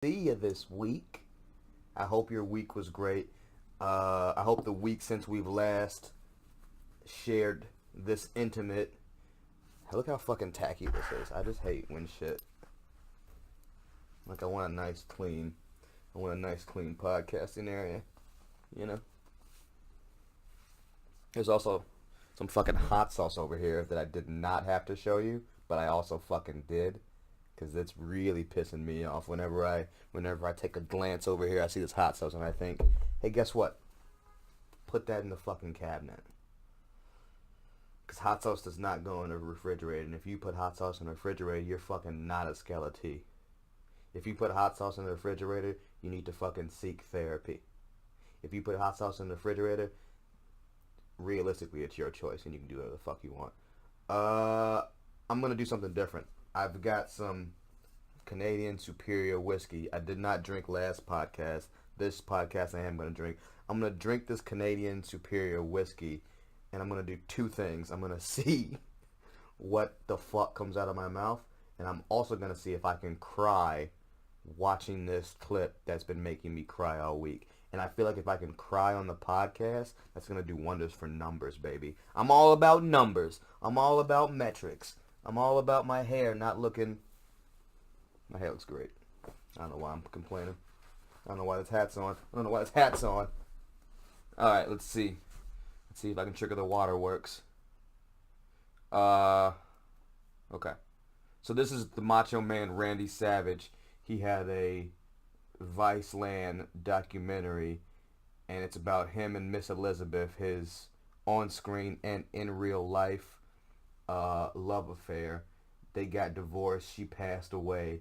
See you this week. I hope your week was great. I hope the week since we've last shared this intimate. Look how fucking tacky this is. I just hate when shit. Like I want a nice clean podcasting area. You know. There's also some fucking hot sauce over here that I did not have to show you, but I also fucking did. Because it's really pissing me off whenever I take a glance over here, I see this hot sauce and I think, hey, guess what? Put that in the fucking cabinet. Because hot sauce does not go in a refrigerator. And if you put hot sauce in a refrigerator, you're fucking not a Skeletor. If you put hot sauce in the refrigerator, you need to fucking seek therapy. If you put hot sauce in the refrigerator, realistically, it's your choice and you can do whatever the fuck you want. I'm going to do something different. I've got some Canadian Superior whiskey. I did not drink last podcast. This podcast I am going to drink. I'm going to drink this Canadian Superior whiskey, and I'm going to do two things. I'm going to see what the fuck comes out of my mouth, and I'm also going to see if I can cry watching this clip that's been making me cry all week. And I feel like if I can cry on the podcast, that's going to do wonders for numbers, baby. I'm all about numbers. I'm all about metrics. I'm all about my hair not looking... My hair looks great. I don't know why I'm complaining. I don't know why this hat's on. Alright, let's see. Let's see if I can trigger the waterworks. Okay. So this is the Macho Man Randy Savage. He had a Viceland documentary, and it's about him and Miss Elizabeth, his on-screen and in real life love affair. They got divorced. She passed away.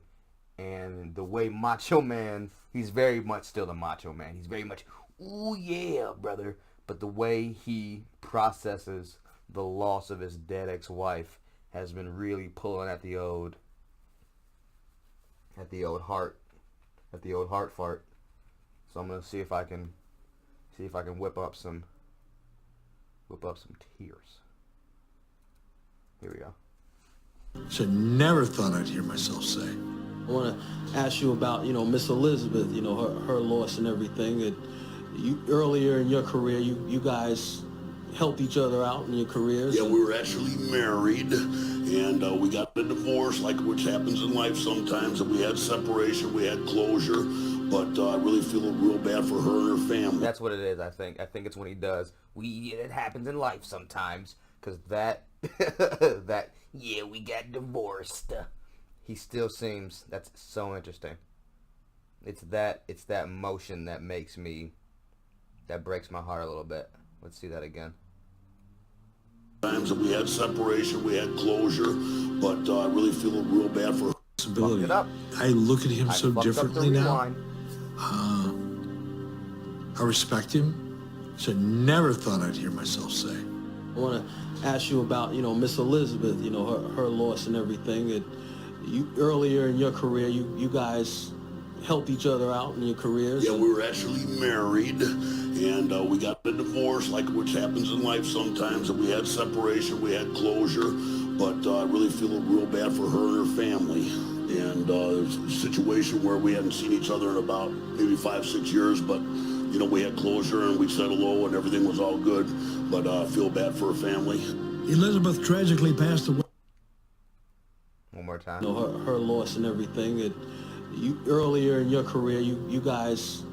And the way Macho Man, he's very much still the Macho Man. He's very much, ooh yeah, brother. But the way he processes the loss of his dead ex-wife has been really pulling at the old heart fart. So I'm gonna see if I can whip up some tears. Here we go. Which I never thought I'd hear myself say. I want to ask you about, Miss Elizabeth, her loss and everything. You earlier in your career, you guys helped each other out in your careers. Yeah, we were actually married, and we got a divorce, like which happens in life sometimes, and we had separation, we had closure, but I really feel real bad for her and her family. That's what it is, I think. I think it's when he does. It happens in life sometimes, because that, yeah, we got divorced. He still seems, that's so interesting. It's that motion that breaks my heart a little bit. Let's see that again. Times we had separation, we had closure, but I really feel real bad for her. Fucked it up. I look at him so differently now. I respect him, which I never thought I'd hear myself say. I want to ask you about, Miss Elizabeth, her loss and everything. You earlier in your career, you guys helped each other out in your careers. Yeah, we were actually married, and we got a divorce, like which happens in life sometimes, and we had separation, we had closure, but I really feel real bad for her and her family. And there's a situation where we hadn't seen each other in about maybe 5-6 years, but we had closure and we said hello and everything was all good, but I feel bad for her family. Elizabeth tragically passed away. One more time. Her loss and everything. You earlier in your career, you guys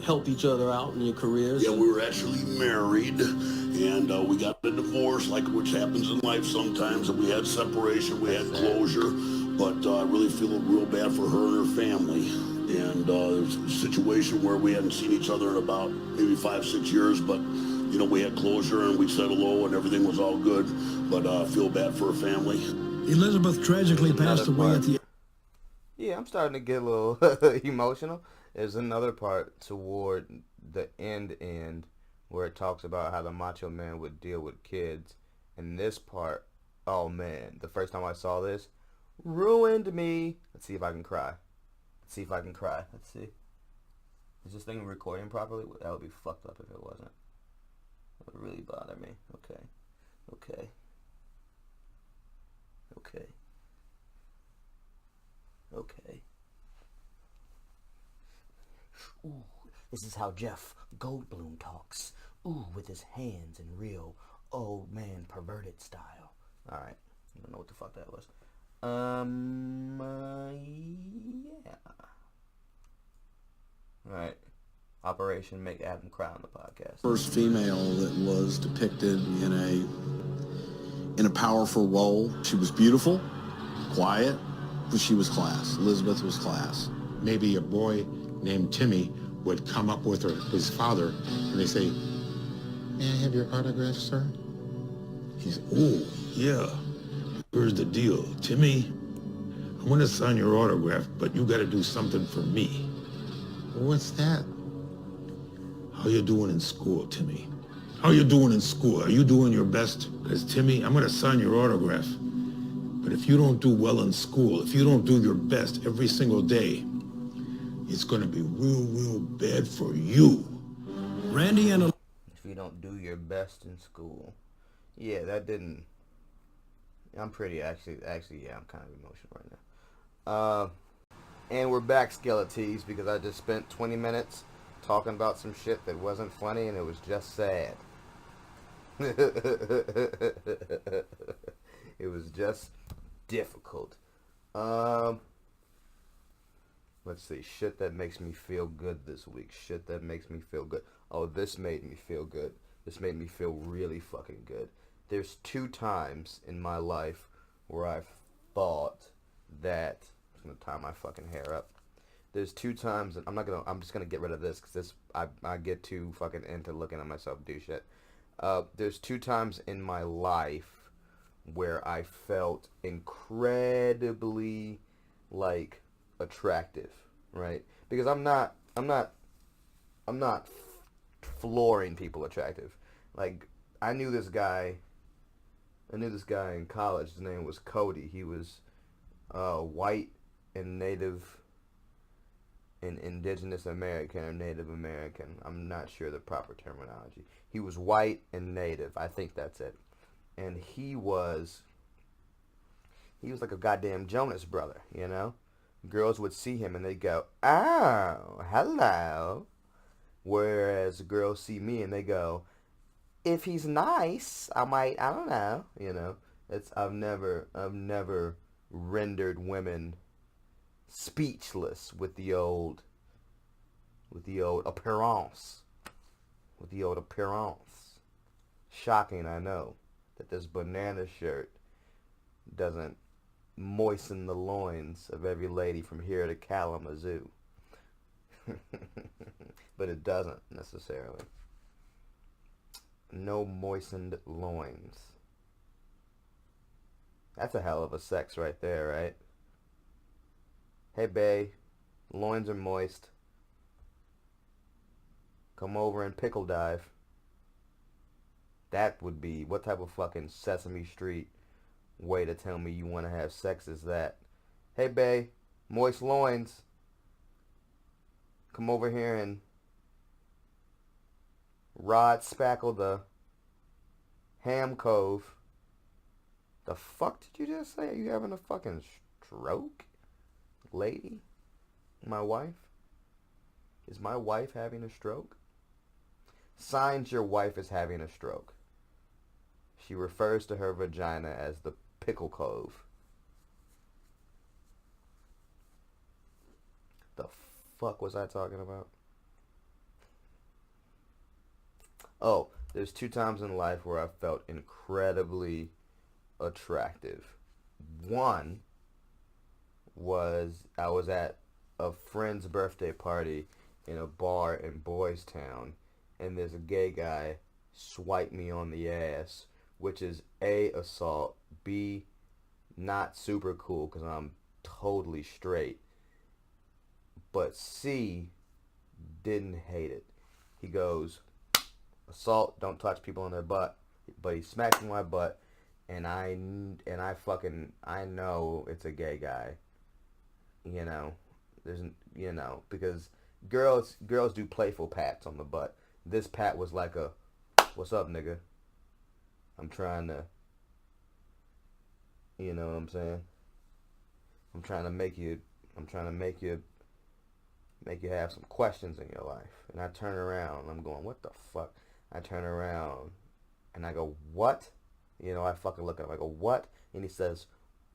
helped each other out in your careers. Yeah, we were actually married, and we got a divorce, like which happens in life sometimes, and we had separation, we had closure, but I really feel real bad for her and her family. And there's a situation where we hadn't seen each other in about maybe 5-6 years, but we had closure and we said hello and everything was all good, but I feel bad for her family. Elizabeth tragically passed away at the... Yeah, I'm starting to get a little emotional. There's another part toward the end where it talks about how the Macho Man would deal with kids. And this part, oh man, the first time I saw this, ruined me. Let's see if I can cry. Let's see. Is this thing recording properly? That would be fucked up if it wasn't. That would really bother me. Okay. Ooh, this is how Jeff Goldblum talks. Ooh, with his hands in real old man perverted style. Alright, I don't know what the fuck that was. Yeah. Alright. Operation Make Adam Cry on the podcast. First female that was depicted in a powerful role. She was beautiful, quiet, but she was class. Elizabeth was class. Maybe a boy named Timmy would come up with his father, and they say, "May I have your autograph, sir?" He's, oh, yeah. Here's the deal. Timmy, I want to sign your autograph, but you got to do something for me. What's that? How you doing in school, Timmy? How you doing in school? Are you doing your best? Because, Timmy, I'm going to sign your autograph. But if you don't do well in school, if you don't do your best every single day, it's going to be real, real bad for you. Randy and If you don't do your best in school. Yeah, that didn't... I'm pretty, actually, yeah, I'm kind of emotional right now. And we're back, Skeletees, because I just spent 20 minutes talking about some shit that wasn't funny, and it was just sad. It was just difficult. Let's see. Shit that makes me feel good this week. Shit that makes me feel good. Oh, this made me feel good. This made me feel really fucking good. There's 2 times in my life where I've thought that... I'm gonna tie my fucking hair up. There's 2 times, and I'm just gonna get rid of this, because I get too fucking into looking at myself do shit. There's 2 times in my life where I felt incredibly, like, attractive, right? Because I'm not flooring people attractive. Like, I knew this guy in college. His name was Cody. He was white and Native and Indigenous American or Native American. I'm not sure the proper terminology. He was white and Native. I think that's it. And he was like a goddamn Jonas brother, you know? Girls would see him and they'd go, "Oh, hello." Whereas girls see me and they go, "If he's nice, I don't know," you know. I've never rendered women speechless with the old appearance. Shocking, I know, that this banana shirt doesn't moisten the loins of every lady from here to Kalamazoo. But it doesn't necessarily. No moistened loins. That's a hell of a sex right there, right? Hey, bae, loins are moist. Come over and pickle dive. That would be, what type of fucking Sesame Street way to tell me you want to have sex is that? Hey, bae, moist loins. Come over here and rod spackle the ham cove. The fuck did you just say? Are you having a fucking stroke, lady? My wife? Is my wife having a stroke? Signs your wife is having a stroke. She refers to her vagina as the pickle cove. The fuck was I talking about? Oh, there's 2 times in life where I felt incredibly attractive. One was I was at a friend's birthday party in a bar in Boys Town, and there's a gay guy swipe me on the ass, which is A, assault, B, not super cool because I'm totally straight, but C, didn't hate it. He goes, assault, don't touch people on their butt, but he smacks my butt, and I know it's a gay guy, you know, because girls do playful pats on the butt. This pat was like a, "What's up, nigga? I'm trying to," you know what I'm saying? I'm trying to make you make you have some questions in your life. And I turn around and I'm going, what the fuck? I turn around and I go, what? You know, I fucking look at him. I go, what? And he says,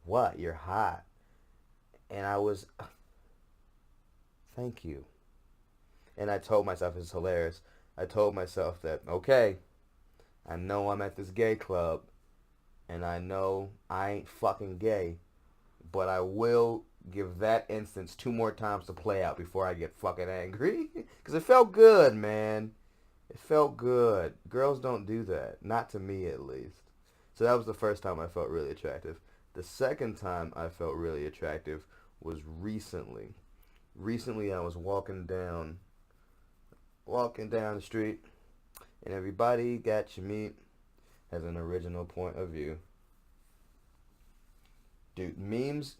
what? You're hot. And I was, thank you. And I told myself, it's hilarious. I told myself that, okay, I know I'm at this gay club, and I know I ain't fucking gay, but I will give that instance 2 more times to play out before I get fucking angry. Because it felt good, man. It felt good. Girls don't do that. Not to me, at least. So that was the first time I felt really attractive. The second time I felt really attractive was recently. Recently, I was walking down the street, and everybody got your meat has an original point of view. Dude, memes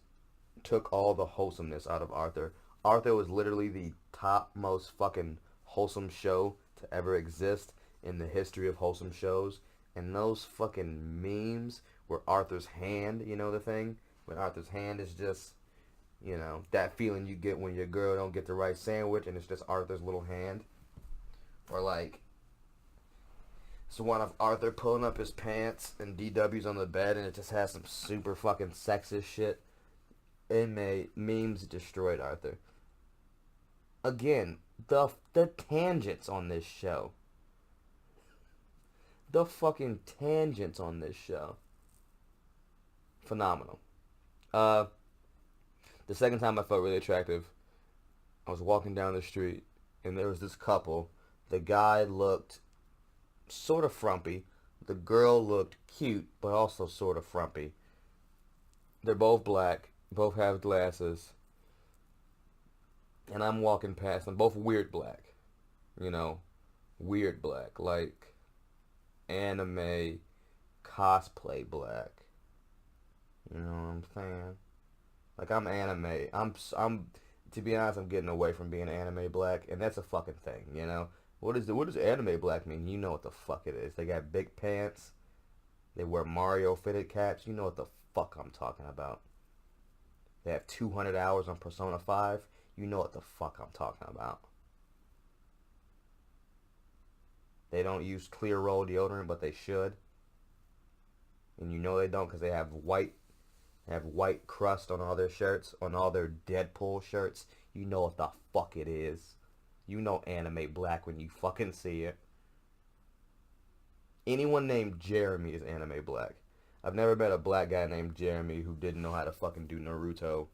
took all the wholesomeness out of Arthur. Arthur was literally the top most fucking wholesome show to ever exist in the history of wholesome shows. And those fucking memes where Arthur's hand, you know the thing? When Arthur's hand is just, you know, that feeling you get when your girl don't get the right sandwich and it's just Arthur's little hand. Or like, it's one of Arthur pulling up his pants and DW's on the bed and it just has some super fucking sexist shit. Memes destroyed Arthur. Again, the tangents on this show. The fucking tangents on this show. Phenomenal. The second time I felt really attractive, I was walking down the street and there was this couple. The guy looked sort of frumpy. The girl looked cute, but also sort of frumpy. They're both black. Both have glasses. And I'm walking past them. Both weird black. You know, weird black. Like anime cosplay black. You know what I'm saying? Like, I'm anime. I'm to be honest, I'm getting away from being anime black, and that's a fucking thing, you know? What does anime black mean? You know what the fuck it is. They got big pants. They wear Mario fitted caps. You know what the fuck I'm talking about. They have 200 hours on Persona 5. You know what the fuck I'm talking about. They don't use clear roll deodorant, but they should. And you know they don't because they have white crust on all their shirts, on all their Deadpool shirts. You know what the fuck it is. You know anime black when you fucking see it. Anyone named Jeremy is anime black. I've never met a black guy named Jeremy who didn't know how to fucking do Naruto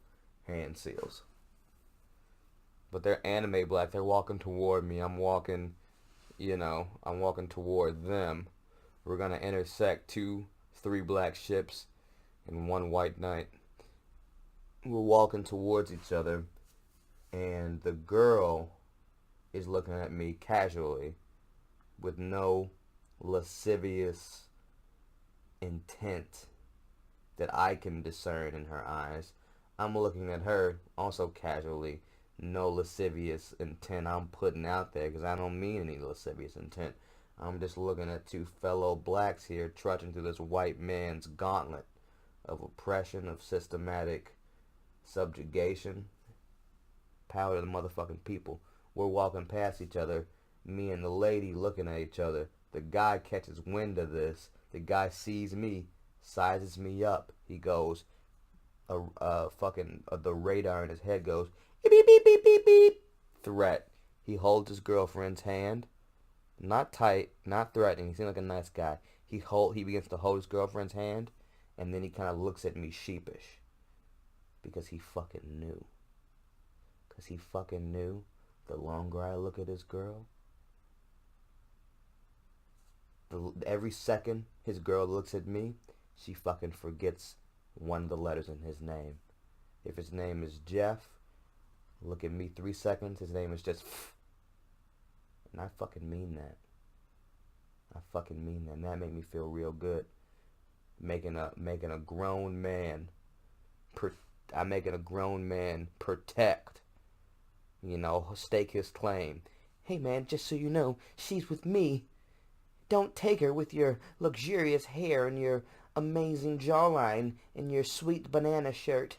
hand seals. But they're anime black. They're walking toward me. I'm walking toward them. We're gonna intersect 3 black ships and 1 white knight. We're walking towards each other, and the girl is looking at me casually with no lascivious intent that I can discern in her eyes. I'm looking at her also casually, no lascivious intent I'm putting out there because I don't mean any lascivious intent. I'm just looking at 2 fellow blacks here trudging through this white man's gauntlet of oppression, of systematic subjugation, power to the motherfucking people. We're walking past each other, me and the lady looking at each other. The guy catches wind of this. The guy sees me, sizes me up. He goes, the radar in his head goes, beep, beep, beep, beep, beep. Threat. He holds his girlfriend's hand. Not tight, not threatening. He seems like a nice guy. He begins to hold his girlfriend's hand, and then he kind of looks at me sheepish. Because he fucking knew. Because he fucking knew the longer I look at his girl, every second his girl looks at me, she fucking forgets one of the letters in his name. If his name is Jeff, look at me 3 seconds, his name is just and I fucking mean that. I fucking mean that. And that made me feel real good. Making a grown man protect, stake his claim. Hey man, just so you know, she's with me. Don't take her with your luxurious hair and your amazing jawline and your sweet banana shirt.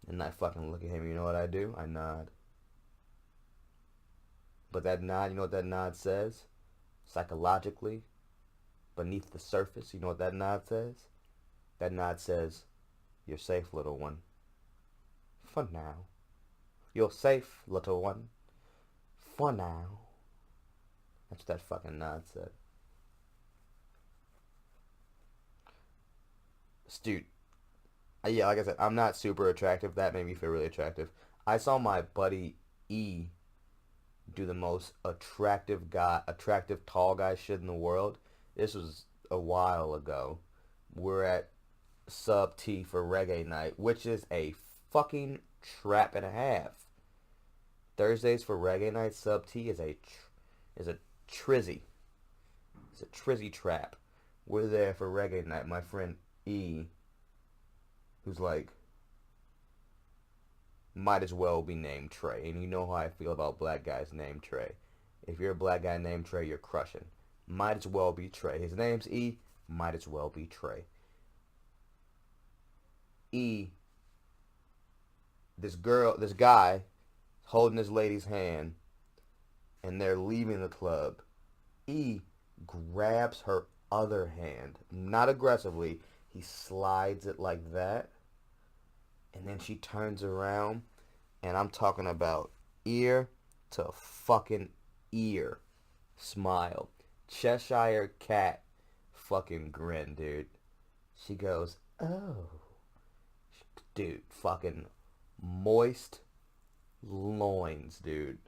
And I fucking look at him, you know what I do? I nod. But that nod, you know what that nod says? Psychologically, beneath the surface, you know what that nod says? That nod says, you're safe, little one. For now. You're safe, little one. For now. That's what that fucking nod said. Dude, yeah, like I said, I'm not super attractive. That made me feel really attractive. I saw my buddy E do the most attractive tall guy shit in the world. This was a while ago. We're at Sub T for reggae night, which is a fucking trap and a half. Thursdays for reggae night, Sub T is a trizzy. It's a trizzy trap. We're there for reggae night. My friend E, who's like, might as well be named Trey. And you know how I feel about black guys named Trey. If you're a black guy named Trey, you're crushing. Might as well be Trey. His name's E, might as well be Trey. E, this guy, holding this lady's hand, and they're leaving the club. E grabs her other hand, not aggressively. He slides it like that, and then she turns around, and I'm talking about ear to fucking ear smile. Cheshire cat fucking grin, dude. She goes, oh. Dude, fucking moist loins, dude.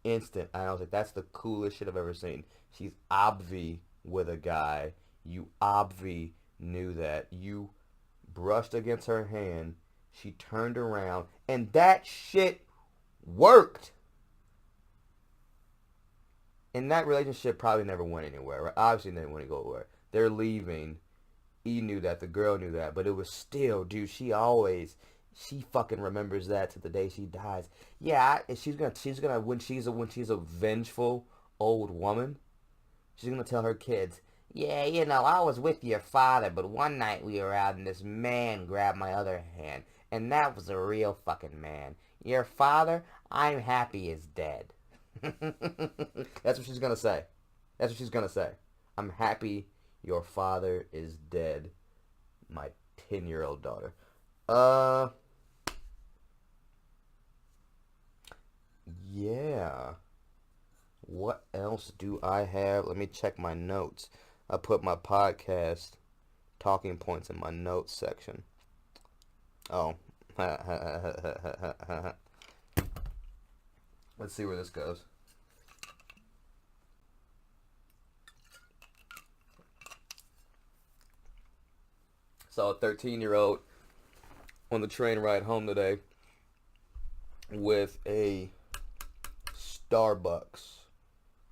Instant. I was like, that's the coolest shit I've ever seen. She's obvi with a guy. You obvi knew that. You brushed against her hand. She turned around. And that shit worked. And that relationship probably never went anywhere, right? Obviously, they didn't want to go anywhere. They're leaving. E knew that. The girl knew that. But it was still, dude, she fucking remembers that to the day she dies. Yeah, she's gonna when she's a vengeful old woman, she's gonna tell her kids, yeah, you know, I was with your father, but one night we were out and this man grabbed my other hand, and that was a real fucking man. Your father, I'm happy, is dead. That's what she's gonna say. That's what she's gonna say. I'm happy your father is dead, my 10-year-old daughter. Yeah. What else do I have? Let me check my notes. I put my podcast talking points in my notes section. Oh. Let's see where this goes. Saw a 13-year-old on the train ride home today with a Starbucks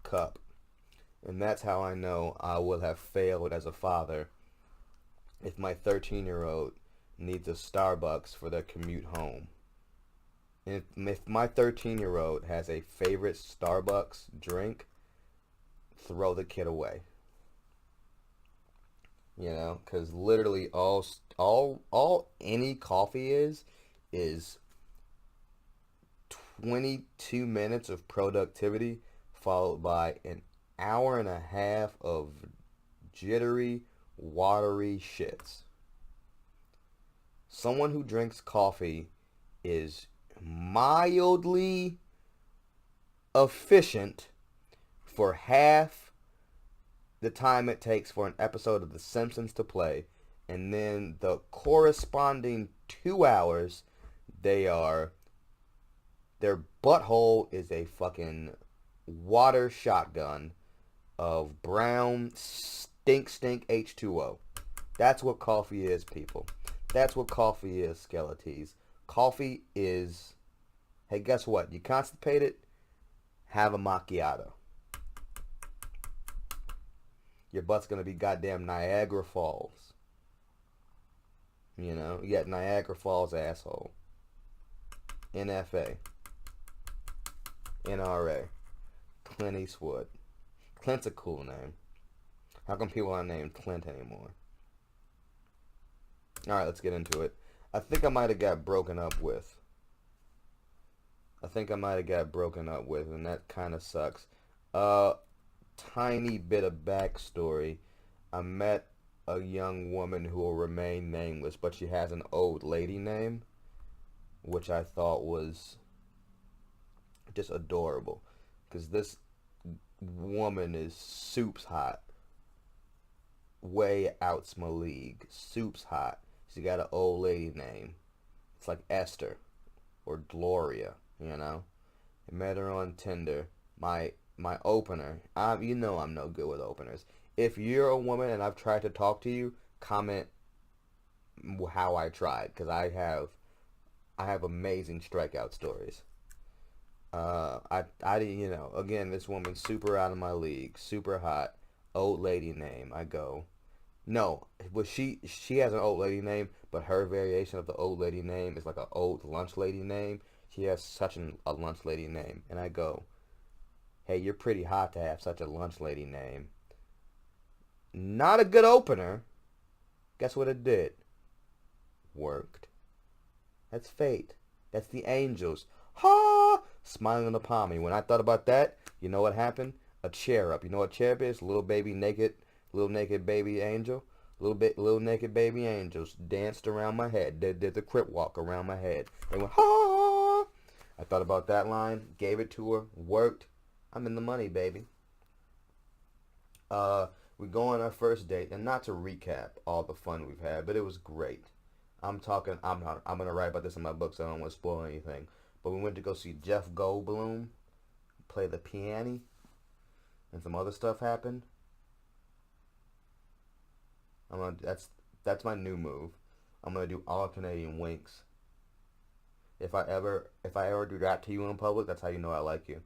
cup. And that's how I know I will have failed as a father if my 13-year-old needs a Starbucks for their commute home. And if my 13-year-old has a favorite Starbucks drink, throw the kid away. You know, because literally all any coffee is 22 minutes of productivity followed by an hour and a half of jittery, watery shits. Someone who drinks coffee is mildly efficient for half the time it takes for an episode of The Simpsons to play, and then the corresponding 2 hours their butthole is a fucking water shotgun of brown stink H2O. That's what coffee is, people. That's what coffee is, Skeleties. Coffee is, hey, guess what? You constipated? Have a macchiato. Your butt's gonna be goddamn Niagara Falls. You know, you got Niagara Falls asshole. NFA. NRA. Clint Eastwood. Clint's a cool name. How come people aren't named Clint anymore? Alright, let's get into it. I think I might have got broken up with. And that kind of sucks. Tiny bit of backstory. I met a young woman who will remain nameless, but she has an old lady name, which I thought was just adorable. Because this woman is soups hot. Way outs my league. Soups hot. She got an old lady name. It's like Esther or Gloria, you know. I met her on Tinder. My opener. You know I'm no good with openers. If you're a woman and I've tried to talk to you, comment how I tried, because I have amazing strikeout stories. Again, this woman's super out of my league, super hot, old lady name. I go, no, but she has an old lady name, but her variation of the old lady name is like an old lunch lady name. She has such a lunch lady name, and I go, hey, you're pretty hot to have such a lunch lady name. Not a good opener. Guess what it did? Worked. That's fate. That's the angels. Ha! Smiling upon me. When I thought about that, you know what happened? A cherub. You know what cherub is? Little naked baby angel. Little naked baby angels danced around my head. Did the crip walk around my head. They went, ha! I thought about that line, gave it to her, worked. I'm in the money, baby. We go on our first date, and not to recap all the fun we've had, but it was great. I'm gonna write about this in my book, so I don't want to spoil anything. But we went to go see Jeff Goldblum play the piano, and some other stuff happened. That's my new move. I'm gonna do alternating winks. If I ever do that to you in public, that's how you know I like you.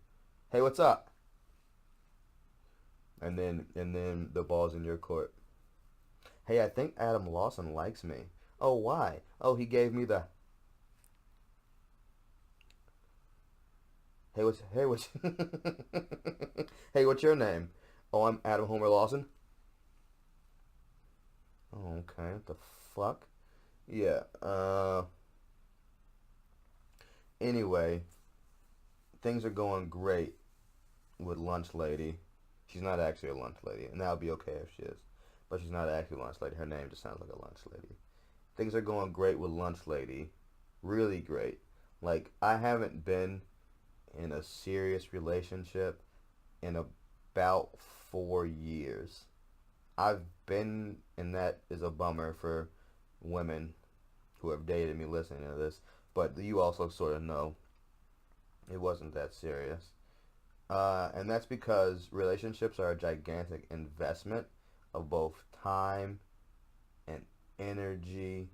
Hey, what's up? And then the ball's in your court. Hey, I think Adam Lawson likes me. Oh, why? Oh, he gave me the. Hey, what's Hey, what's your name? Oh, I'm Adam Homer Lawson. Oh, okay. What the fuck? Yeah. Anyway, things are going great with Lunch Lady. She's not actually a lunch lady, and that would be okay if she is. But she's not actually a lunch lady. Her name just sounds like a lunch lady. Things are going great with Lunch Lady. Really great. Like, I haven't been in a serious relationship in about 4 years. I've been, and that is a bummer for women who have dated me listening to this, but you also sort of know it wasn't that serious. And that's because relationships are a gigantic investment of both time and energy,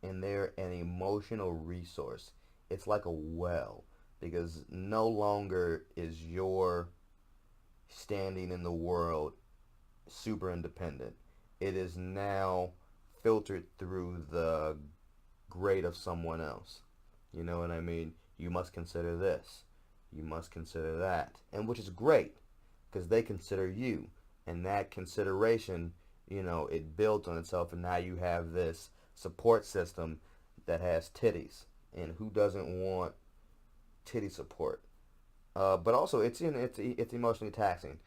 and they're an emotional resource. It's like a well, because no longer is your standing in the world super independent. It is now filtered through the grade of someone else. You know what I mean? You must consider this. You must consider that. And which is great, because they consider you. And that consideration, it builds on itself, and now you have this support system that has titties. And who doesn't want titty support? But also, it's emotionally taxing.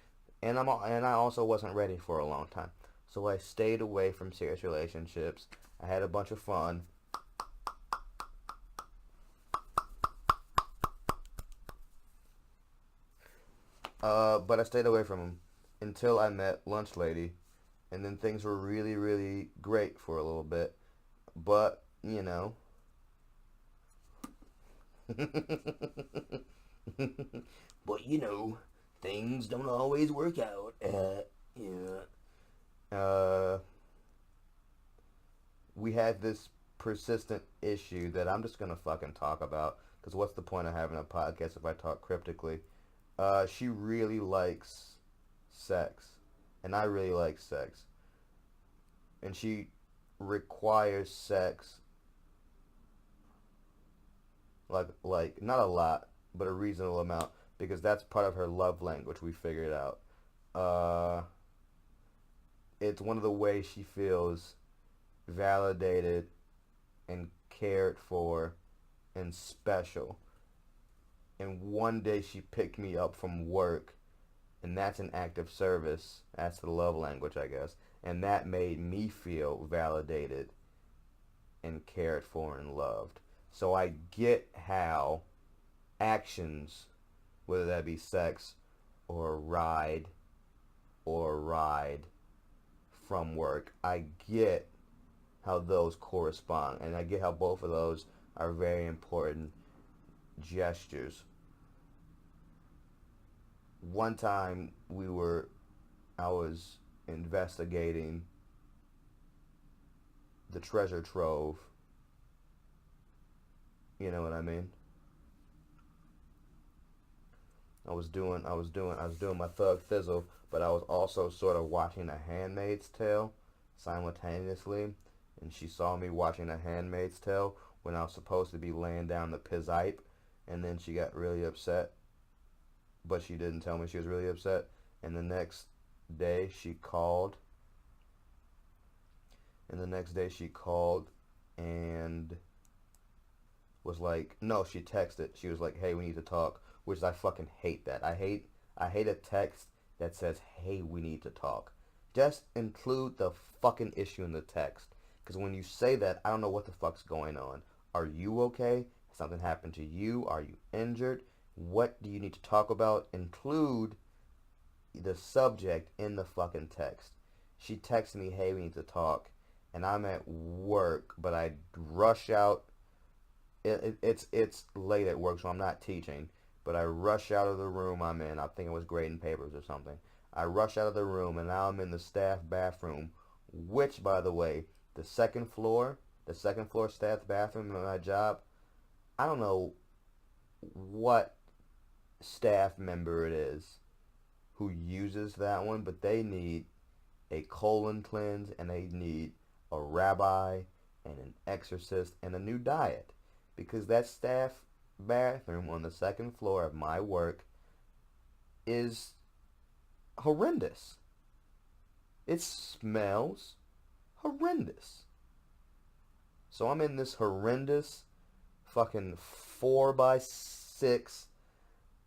And I also wasn't ready for a long time. So I stayed away from serious relationships. I had a bunch of fun. But I stayed away from them until I met Lunch Lady, and then things were really, really great for a little bit. But, but, things don't always work out. We had this persistent issue that I'm just gonna fucking talk about, because what's the point of having a podcast if I talk cryptically? She really likes sex, and I really like sex, and she requires sex, like not a lot, but a reasonable amount, because that's part of her love language. We figured out. It's one of the ways she feels validated and cared for and special. And one day she picked me up from work, and that's an act of service. That's the love language, I guess. And that made me feel validated and cared for and loved. So I get how actions, whether that be sex or ride from work, I get how those correspond, and I get how both of those are very important gestures. One time I was investigating the treasure trove. You know what I mean? I was doing my thug thizzle, but I was also sort of watching A Handmaid's Tale simultaneously, and she saw me watching A Handmaid's Tale when I was supposed to be laying down the pizipe, and then she got really upset, but she didn't tell me she was really upset, and the next day she called, and was like, no, she texted, she was like, hey, we need to talk, which I fucking hate that. I hate a text that says, hey, we need to talk. Just include the fucking issue in the text. Because when you say that, I don't know what the fuck's going on. Are you okay? Has something happened to you? Are you injured? What do you need to talk about? Include the subject in the fucking text. She texted me, hey, we need to talk. And I'm at work, but I rush out. It's late at work, so I'm not teaching. But I rush out of the room I'm in. I think I was grading papers or something. I rush out of the room, and now I'm in the staff bathroom, which, by the way, the second floor staff bathroom in my job, I don't know what staff member it is who uses that one, but they need a colon cleanse, and they need a rabbi and an exorcist and a new diet, because that staff bathroom on the second floor of my work is horrendous. It smells horrendous. So I'm in this horrendous fucking 4x6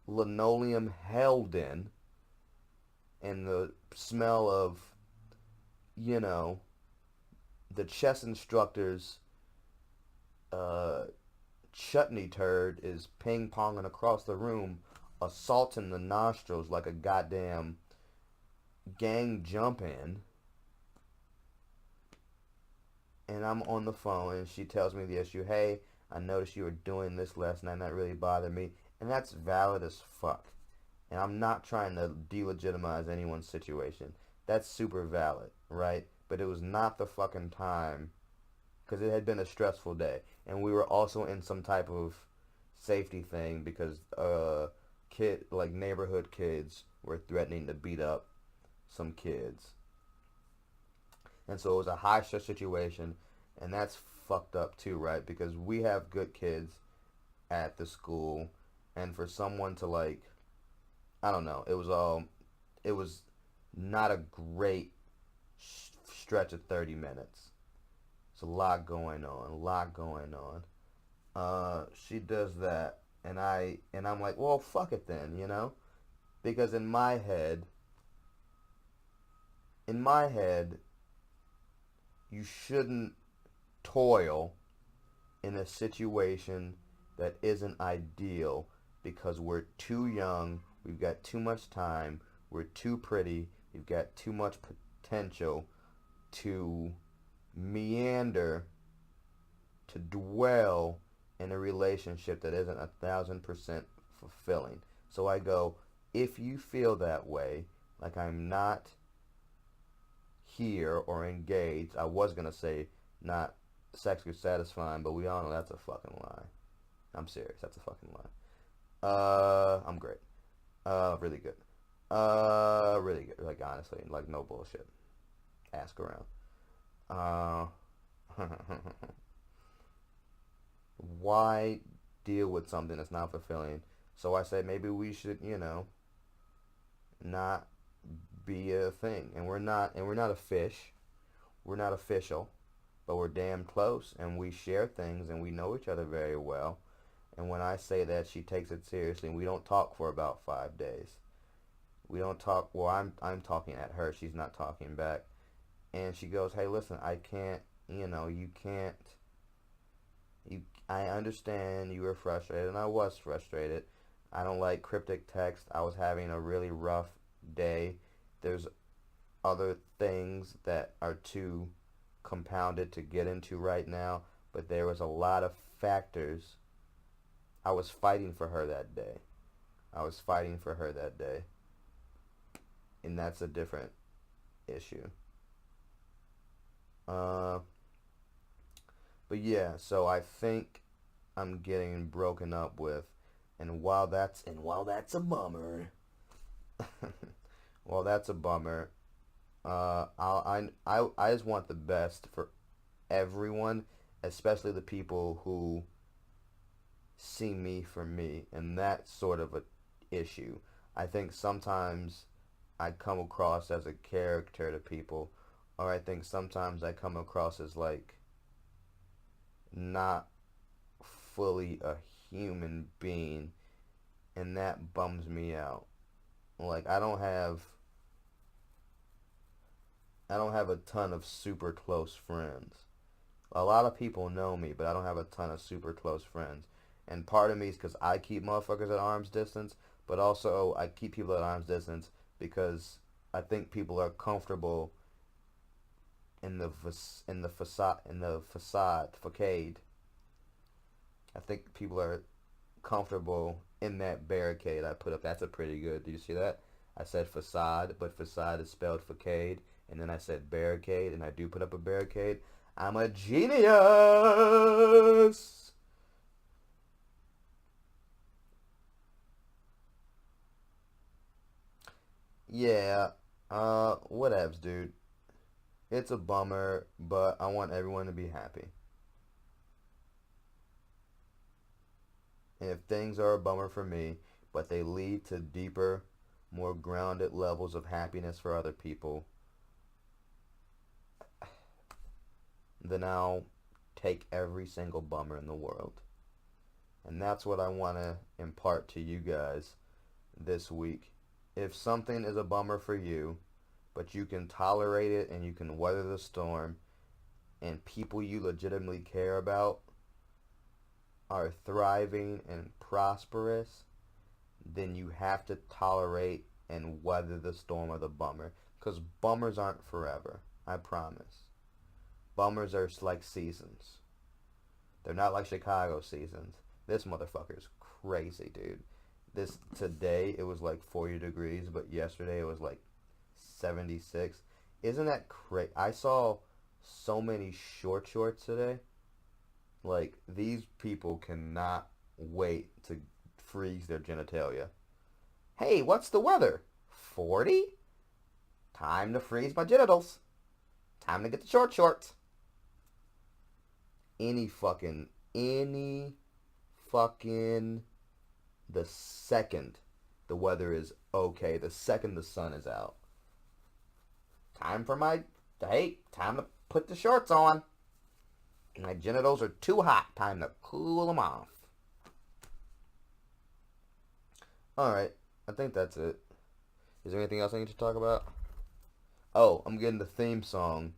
linoleum hell den, and the smell of, you know, the chess instructor's chutney turd is ping-ponging across the room, assaulting the nostrils like a goddamn gang jump-in. And I'm on the phone, and she tells me the issue. Hey, I noticed you were doing this last night, and that really bothered me. And that's valid as fuck. And I'm not trying to delegitimize anyone's situation. That's super valid, right? But it was not the fucking time, because it had been a stressful day. And we were also in some type of safety thing, because neighborhood kids were threatening to beat up some kids. And so it was a high stress situation, and that's fucked up too, right? Because we have good kids at the school, and for someone to, like, I don't know, it was not a great stretch of 30 minutes. It's a lot going on. She does that, and I'm like, well, fuck it then, you know? Because in my head, you shouldn't toil in a situation that isn't ideal, because we're too young, we've got too much time, we're too pretty, we've got too much potential to meander, to dwell in a relationship that isn't 1,000% fulfilling. So I go, if you feel that way, like I'm not here or engaged, I was going to say not sexually satisfying, but we all know that's a fucking lie. I'm serious, that's a fucking lie. I'm great. Really good. Really good. Like, honestly, like, no bullshit. Ask around. Why deal with something that's not fulfilling? So I said maybe we should, you know, not be a thing. And we're not a fish. We're not official. but we're damn close, and we share things, and we know each other very well. And when I say that, she takes it seriously, and we don't talk for about 5 days. We don't talk. Well, I'm talking at her. She's not talking back. And she goes, "Hey, listen, I can't. You can't. I understand you were frustrated, and I was frustrated. I don't like cryptic text. I was having a really rough day. There's other things that are too compounded to get into right now, but there was a lot of factors. I was fighting for her that day. And that's a different issue. But yeah, so I think I'm getting broken up with, and while that's a bummer, I just want the best for everyone, especially the people who see me for me, and that's sort of a issue. I think sometimes I come across as a character to people, or I think sometimes I come across as like not fully a human being, and that bums me out. Like I don't have a ton of super close friends. A lot of people know me, but I don't have a ton of super close friends. And part of me is because I keep motherfuckers at arm's distance, but also I keep people at arm's distance because I think people are comfortable in the facade. I think people are comfortable in that barricade I put up. That's a pretty good. Do you see that? I said facade, but facade is spelled facade, and then I said barricade, and I do put up a barricade. I'm a genius. Yeah, whatevs, dude. It's a bummer, but I want everyone to be happy. And if things are a bummer for me, but they lead to deeper, more grounded levels of happiness for other people, then I'll take every single bummer in the world. And that's what I want to impart to you guys this week. If something is a bummer for you, but you can tolerate it and you can weather the storm, and people you legitimately care about are thriving and prosperous, then you have to tolerate and weather the storm of the bummer. Because bummers aren't forever, I promise. Bummers are like seasons. They're not like Chicago seasons. This motherfucker's crazy, dude. Today it was like 40 degrees, but yesterday it was like 76. Isn't that crazy? I saw so many shorts today. Like, these people cannot wait to freeze their genitalia. Hey, what's the weather? 40? Time to freeze my genitals. Time to get the shorts. Any fucking, the second the weather is okay, the second the sun is out. Time to put the shorts on. My genitals are too hot. Time to cool them off. Alright, I think that's it. Is there anything else I need to talk about? Oh, I'm getting the theme song.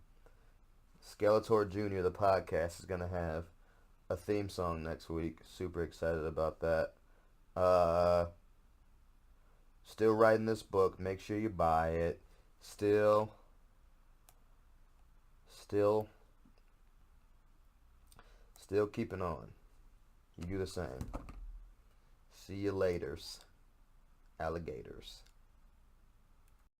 Skeletor Jr., the podcast, is going to have a theme song next week. Super excited about that. Still writing this book. Make sure you buy it. Still keeping on. You do the same. See you laters, alligators.